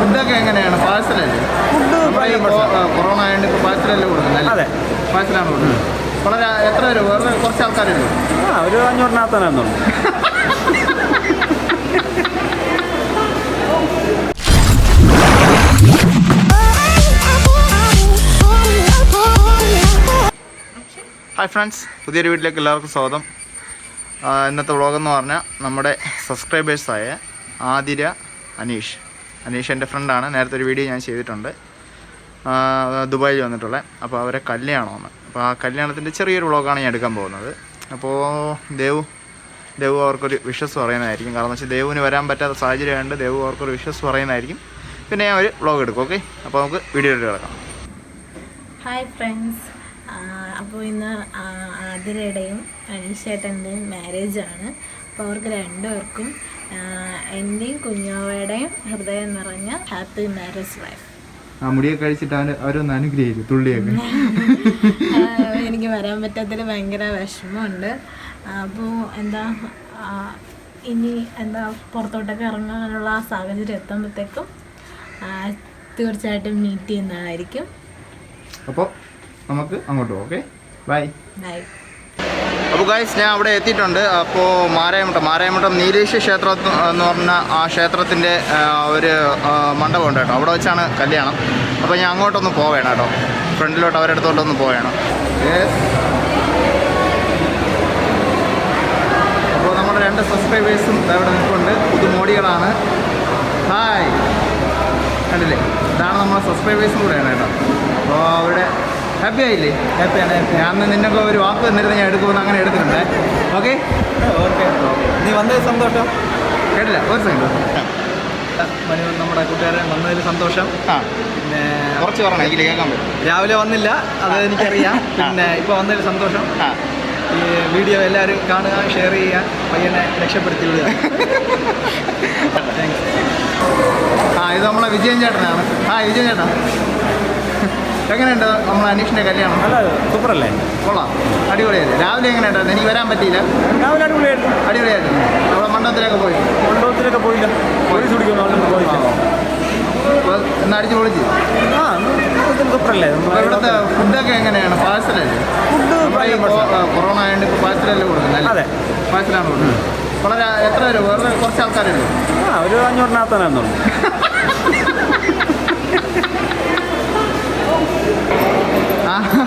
ഫുഡൊക്കെ എങ്ങനെയാണ്? പാഴ്സലല്ലേ? കൊറോണ ആയതുകൊണ്ട് ഇപ്പോൾ പാഴ്സലല്ലേ കൊടുക്കുന്നത്? അതെ, പാഴ്സലാണ് കൊടുക്കുന്നത്. വളരെ എത്ര പേര്? വേറെ കുറച്ച് ആൾക്കാരുണ്ട്. ഒരു 500-നകത്താണെന്നുള്ളൂ. ഹായ് ഫ്രണ്ട്സ്, പുതിയൊരു വീട്ടിലേക്ക് എല്ലാവർക്കും സ്വാഗതം. ഇന്നത്തെ വ്ളോഗെന്ന് പറഞ്ഞാൽ നമ്മുടെ സബ്സ്ക്രൈബേഴ്സായ ആതിര, അനീഷ് എൻ്റെ ഫ്രണ്ടാണ്. നേരത്തെ ഒരു വീഡിയോ ഞാൻ ചെയ്തിട്ടുണ്ട്, ദുബായിൽ വന്നിട്ടുള്ളത്. അപ്പോൾ അവരെ കല്യാണമാണ്. അപ്പോൾ ആ കല്യാണത്തിൻ്റെ ചെറിയൊരു വ്ളോഗാണ് ഞാൻ എടുക്കാൻ പോകുന്നത്. അപ്പോൾ ദേവു അവർക്കൊരു വിഷസ് പറയുന്നതായിരിക്കും. കാരണം എന്ന് വെച്ചാൽ ദേവുവിന് വരാൻ പറ്റാത്ത സാഹചര്യമുണ്ട്. ദേവു അവർക്കൊരു വിഷസ് പറയുന്നതായിരിക്കും. പിന്നെ ഞാൻ ഒരു വ്ളോഗ് എടുക്കും. ഓക്കെ, അപ്പോൾ നമുക്ക് വീഡിയോയിലേക്ക് കിടക്കാം. ഹായ് ഫ്രണ്ട്സ്, അപ്പോൾ ഇന്ന് ആതിരയുടെയും അനീഷേട്ടൻ്റെയും മാരേജാണ്. അപ്പോൾ അവർക്ക് രണ്ടുപേർക്കും എൻ്റെയും കുഞ്ഞാവയുടെയും ഹൃദയം നിറഞ്ഞ ഹാപ്പി മാരേജ് ലൈഫ്. ആ മുടിയൊക്കെ കഴിച്ചിട്ട് അവരൊന്ന് അനുഗ്രഹിക്കും തുള്ളിയൊക്കെ. എനിക്ക് വരാൻ പറ്റാത്തതിൽ ഭയങ്കര വിഷമമുണ്ട്. അപ്പോൾ ഇനി പുറത്തോട്ടൊക്കെ ഇറങ്ങാനുള്ള ആ സാഹചര്യം എത്തുമ്പോഴത്തേക്കും തീർച്ചയായിട്ടും മീറ്റ് ചെയ്യുന്നതായിരിക്കും. അപ്പോൾ നമുക്ക് അങ്ങോട്ട് പോകാം. Okay, by. അപ്പോൾ ഗൈസ്, ഞാൻ അവിടെ എത്തിയിട്ടുണ്ട്. അപ്പോൾ മാരായമുട്ടം നീലേശ്വര ക്ഷേത്രം എന്ന് പറഞ്ഞ ആ ക്ഷേത്രത്തിൻ്റെ ഒരു മണ്ഡപമുണ്ട് കേട്ടോ. അവിടെ വെച്ചാണ് കല്യാണം. അപ്പോൾ ഞാൻ അങ്ങോട്ടൊന്ന് പോവേണം കേട്ടോ, ഫ്രണ്ടിലോട്ട് അവരുടെ അടുത്തോട്ടൊന്ന് പോവേണം. അപ്പോൾ നമ്മുടെ 2 സബ്സ്ക്രൈബേഴ്സും അവിടെ നിൽക്കുന്നുണ്ട്. പുതുമോടികളാണ്. ഹായ്, കണ്ടില്ലേ? ഇതാണ് നമ്മുടെ സബ്സ്ക്രൈബേഴ്സും കൂടെയാണ് കേട്ടോ. അപ്പോൾ അവിടെ ഹാപ്പി ആയില്ലേ? ഹാപ്പിയാണ്. ഞാൻ നിന്നൊക്കെ ഒരു വാക്ക് തന്നിരുന്നു, ഞാൻ എടുക്കുമെന്ന് അങ്ങനെ എടുക്കുന്നുണ്ട്. ഓക്കെ, നീ വന്നതിൽ സന്തോഷം. കേട്ടില്ല ഒരു സെക്കൻഡ്. നമ്മുടെ കൂട്ടുകാരൻ വന്നതിൽ സന്തോഷം. പിന്നെ കുറച്ച് പറഞ്ഞോ, എനിക്ക് കേൾക്കാൻ പറ്റും. രാവിലെ വന്നില്ല, അത് എനിക്കറിയാം. പിന്നെ ഇപ്പോൾ വന്നതിൽ സന്തോഷം. ഈ വീഡിയോ എല്ലാവരും കാണുക, ഷെയർ ചെയ്യുക, പയ്യനെ രക്ഷപ്പെടുത്തി വിടുക. ഇത് നമ്മളെ വിജയൻ ചേട്ടനാണ്. വിജയൻ ചേട്ടാ, എങ്ങനെയുണ്ട് നമ്മളെ അനീഷിൻ്റെ കല്യാണം? സൂപ്പറല്ലേ? കൊള്ളാം, അടിപൊളിയായിരുന്നു. രാവിലെ എങ്ങനെയുണ്ടായിരുന്നു? എനിക്ക് വരാൻ പറ്റിയില്ല. രാവിലെ അടിപൊളിയായിരുന്നു. അവിടെ മണ്ഡപത്തിലൊക്കെ പോയില്ല. പോലീസ് പിടിക്കുന്നു. ഒന്ന് അടിച്ച് പൊളിച്ച്. സൂപ്പറല്ലേ? ഇവിടുത്തെ ഫുഡൊക്കെ എങ്ങനെയാണ്? പാഴ്സലല്ലേ? കൊറോണ ആയതുകൊണ്ട് ഇപ്പോൾ പാഴ്സലല്ലേ കൊടുക്കുന്നത്? അതെ, പാഴ്സലാണ് കൊടുക്കുന്നത്. വളരെ എത്ര പേര്? വേറെ കുറച്ച് ആൾക്കാരുണ്ട്. ഒരു 500-നകത്താണെന്നുള്ളൂ.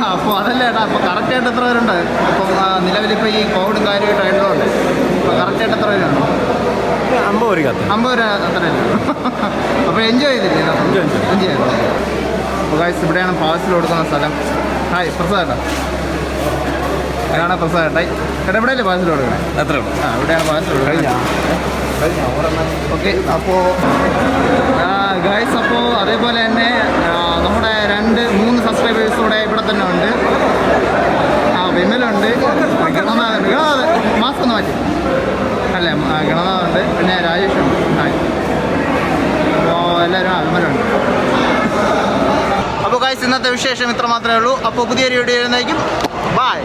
അപ്പോൾ അതല്ലേ ഏട്ടാ, അപ്പോൾ കറക്റ്റായിട്ട് എത്ര പേരുണ്ട്? ഇപ്പം നിലവിലിപ്പോൾ ഈ കോവിഡും കാര്യമായിട്ട് ആയതുകൊണ്ട് ഇപ്പോൾ കറക്റ്റായിട്ട് എത്ര പേരുണ്ട്? 50 പേര്. 50 പേര് അത്രയല്ല. അപ്പോൾ എൻജോയ് ചെയ്തില്ലേ? എൻജോയ് ചെയ്തു. അപ്പോൾ ഗൈസ്, ഇവിടെയാണ് പാഴ്സൽ കൊടുക്കുന്ന സ്ഥലം. ഹായ് പ്രസാദ്, ഇതാണ് പ്രസാദ് ഏട്ടായി. ചേട്ടാ ഇവിടെയല്ലേ പാഴ്സൽ കൊടുക്കണേ? എത്ര? ഇവിടെയാണ് പാഴ്സൽ കൊടുക്കുന്നത്. ഓക്കെ, അപ്പോൾ ഗൈസ്, അപ്പോൾ അതേപോലെ തന്നെ നമ്മുടെ 2-3 സബ്സ്ക്രൈബേഴ്സ് കൂടെ ഇവിടെ തന്നെ ഉണ്ട്. വിമലുണ്ട്, ഗണനാഥുണ്ട്. മാസ്ക് ഒന്ന് മാറ്റി അല്ലേ? ഗണനാഥുണ്ട്, പിന്നെ രാജേഷുണ്ട്. അപ്പോൾ എല്ലാവരും വിമലുണ്ട്. അപ്പോൾ ഗൈസ്, ഇന്നത്തെ വിശേഷം ഇത്ര മാത്രമേ ഉള്ളൂ. അപ്പോൾ പുതിയൊരു വീഡിയോ വരുന്നതായിരിക്കും. ബൈ.